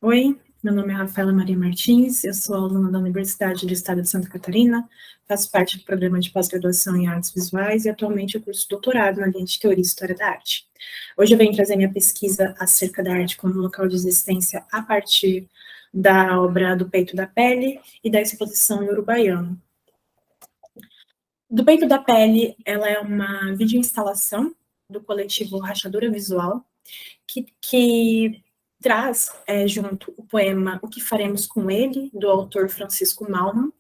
Oi, meu nome é Rafaela Maria Martins, eu sou aluna da Universidade do Estado de Santa Catarina, faço parte do programa de pós-graduação em artes visuais e atualmente eu curso doutorado na linha de Teoria e História da Arte. Hoje eu venho trazer minha pesquisa acerca da arte como local de existência a partir da obra Do Peito da Pele e da exposição Urubaiano. Do Peito da Pele, ela é uma videoinstalação do coletivo Rachadura Visual, que traz junto o poema O Que Faremos com Ele, do autor Francisco Malman,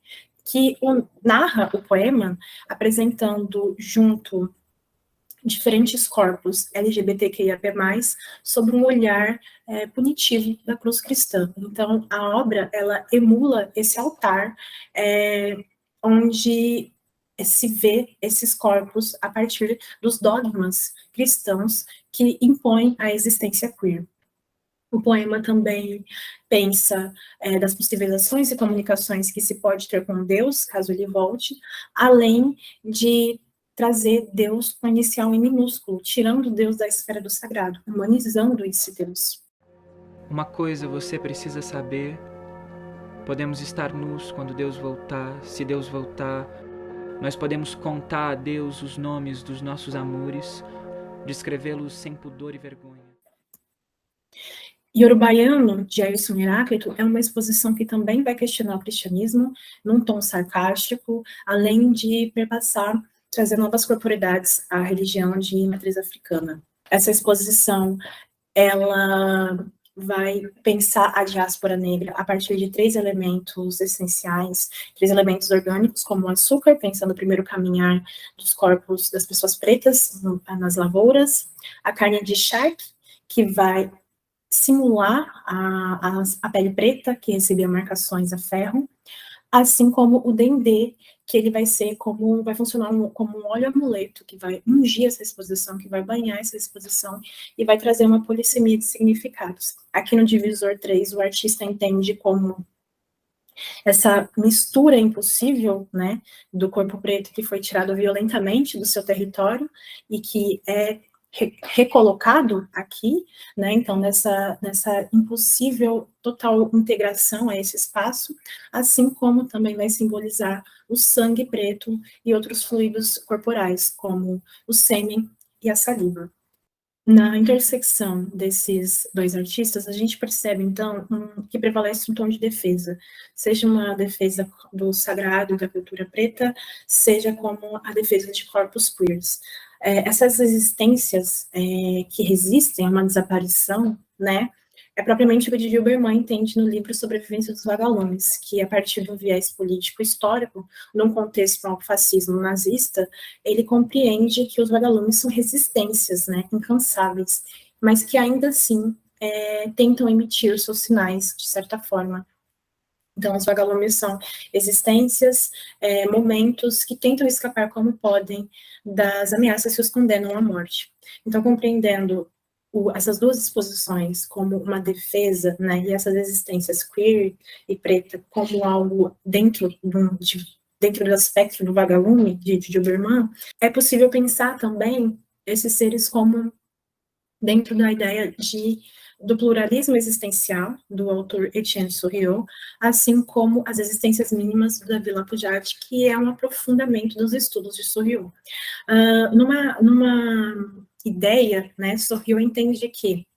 que narra o poema apresentando junto diferentes corpos LGBTQIAP+, sobre um olhar punitivo da cruz cristã. Então, a obra, ela emula esse altar onde se vê esses corpos a partir dos dogmas cristãos que impõem a existência queer. O poema também pensa das possíveis ações e comunicações que se pode ter com Deus, caso ele volte, além de trazer Deus com inicial em minúsculo, tirando Deus da esfera do sagrado, humanizando esse Deus. Uma coisa você precisa saber: podemos estar nus quando Deus voltar. Se Deus voltar, nós podemos contar a Deus os nomes dos nossos amores, descrevê-los sem pudor e vergonha. Urubaiano, de Ailson Heráclito, é uma exposição que também vai questionar o cristianismo num tom sarcástico, além de perpassar, trazer novas corporidades à religião de matriz africana. Essa exposição, ela vai pensar a diáspora negra a partir de 3 elementos essenciais, 3 elementos orgânicos, como o açúcar, pensando o primeiro caminhar dos corpos das pessoas pretas nas lavouras, a carne de charque, que vai simular a pele preta, que recebia marcações a ferro, assim como o dendê, que ele vai ser vai funcionar como um óleo amuleto, que vai ungir essa exposição, que vai banhar essa exposição e vai trazer uma polissemia de significados. Aqui no divisor 3, o artista entende como essa mistura impossível, né, do corpo preto que foi tirado violentamente do seu território e que é recolocado aqui, né, então nessa impossível total integração a esse espaço, assim como também vai simbolizar o sangue preto e outros fluidos corporais, como o sêmen e a saliva. Na intersecção desses 2 artistas, a gente percebe, então, que prevalece um tom de defesa, seja uma defesa do sagrado, da cultura preta, seja como a defesa de corpos queers. Essas existências que resistem a uma desaparição, né, é propriamente o que Gilberman entende no livro Sobrevivência dos Vagalumes, que, a partir de um viés político-histórico, num contexto ao fascismo nazista, ele compreende que os vagalumes são resistências, né, incansáveis, mas que ainda assim tentam emitir os seus sinais, de certa forma. Então, os vagalumes são existências, momentos que tentam escapar como podem das ameaças que os condenam à morte. Então, compreendendo essas 2 exposições como uma defesa, né, e essas existências queer e preta como algo dentro do aspecto do vagalume de Gilberman, é possível pensar também esses seres como dentro da ideia do pluralismo existencial, do autor Etienne Souriau, assim como as existências mínimas da Vila Pujat, que é um aprofundamento dos estudos de Souriau. Numa ideia, né, Souriau entende que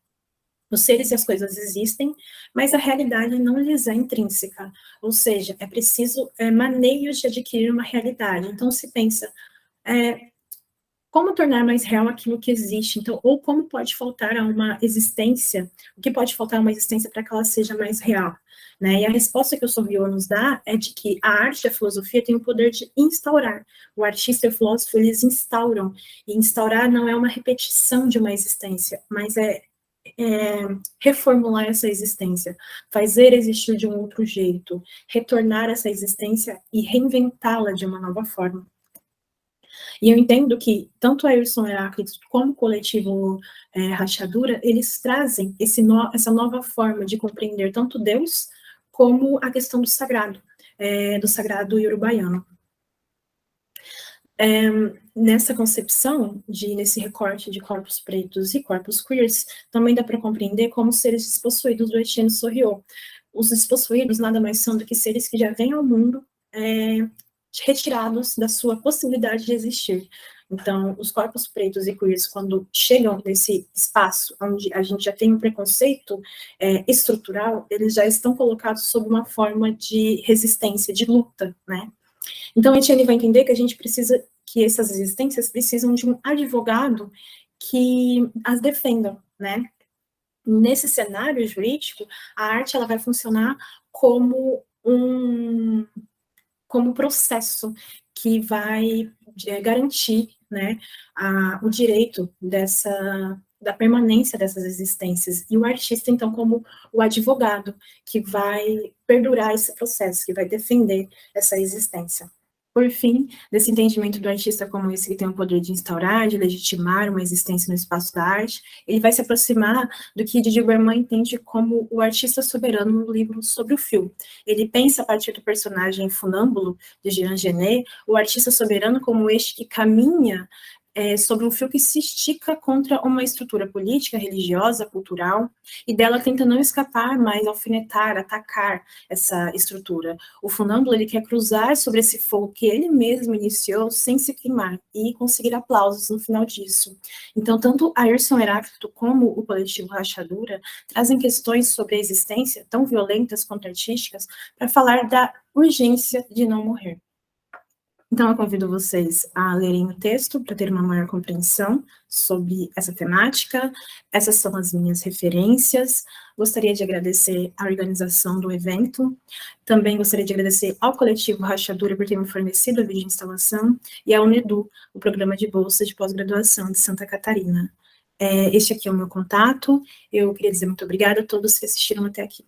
os seres e as coisas existem, mas a realidade não lhes é intrínseca, ou seja, é preciso maneios de adquirir uma realidade. Então, se pensa, como tornar mais real aquilo que existe? Então, ou como pode faltar a uma existência, o que pode faltar a uma existência para que ela seja mais real? Né? E a resposta que o Souriau nos dá é de que a arte e a filosofia têm o poder de instaurar. O artista e o filósofo, eles instauram. E instaurar não é uma repetição de uma existência, mas é reformular essa existência, fazer existir de um outro jeito, retornar essa existência e reinventá-la de uma nova forma. E eu entendo que tanto a Ailson Heráclito como o coletivo Rachadura, eles trazem essa nova forma de compreender tanto Deus como a questão do sagrado urubaiano. nessa concepção, nesse recorte de corpos pretos e corpos queers, também dá para compreender como seres despossuídos do Etienne Soriot. Os despossuídos nada mais são do que seres que já vêm ao mundo retirados da sua possibilidade de existir. Então, os corpos pretos e queers, quando chegam nesse espaço onde a gente já tem um preconceito estrutural, eles já estão colocados sob uma forma de resistência, de luta, né? Então, a Etienne vai entender que a gente precisa, que essas existências precisam de um advogado que as defenda, né? Nesse cenário jurídico, a arte ela vai funcionar como como processo que vai garantir, né, o direito da permanência dessas existências, e o artista, então, como o advogado que vai perdurar esse processo, que vai defender essa existência. Por fim, desse entendimento do artista como esse que tem o poder de instaurar, de legitimar uma existência no espaço da arte, ele vai se aproximar do que Didi Berman entende como o artista soberano no livro Sobre o Fio. Ele pensa, a partir do personagem funâmbulo de Jean Genet, o artista soberano como este que caminha sobre um fio que se estica contra uma estrutura política, religiosa, cultural, e dela tenta não escapar, mas alfinetar, atacar essa estrutura. O funâmbulo, ele quer cruzar sobre esse fogo que ele mesmo iniciou sem se queimar e conseguir aplausos no final disso. Então, tanto Ayrton Heráclito como o coletivo Rachadura trazem questões sobre a existência, tão violentas quanto artísticas, para falar da urgência de não morrer. Então, eu convido vocês a lerem o texto para ter uma maior compreensão sobre essa temática. Essas são as minhas referências. Gostaria de agradecer a organização do evento. Também gostaria de agradecer ao coletivo Rachadura por ter me fornecido a videoinstalação e à UNEDU, o programa de bolsa de pós-graduação de Santa Catarina. Este aqui é o meu contato. Eu queria dizer muito obrigada a todos que assistiram até aqui.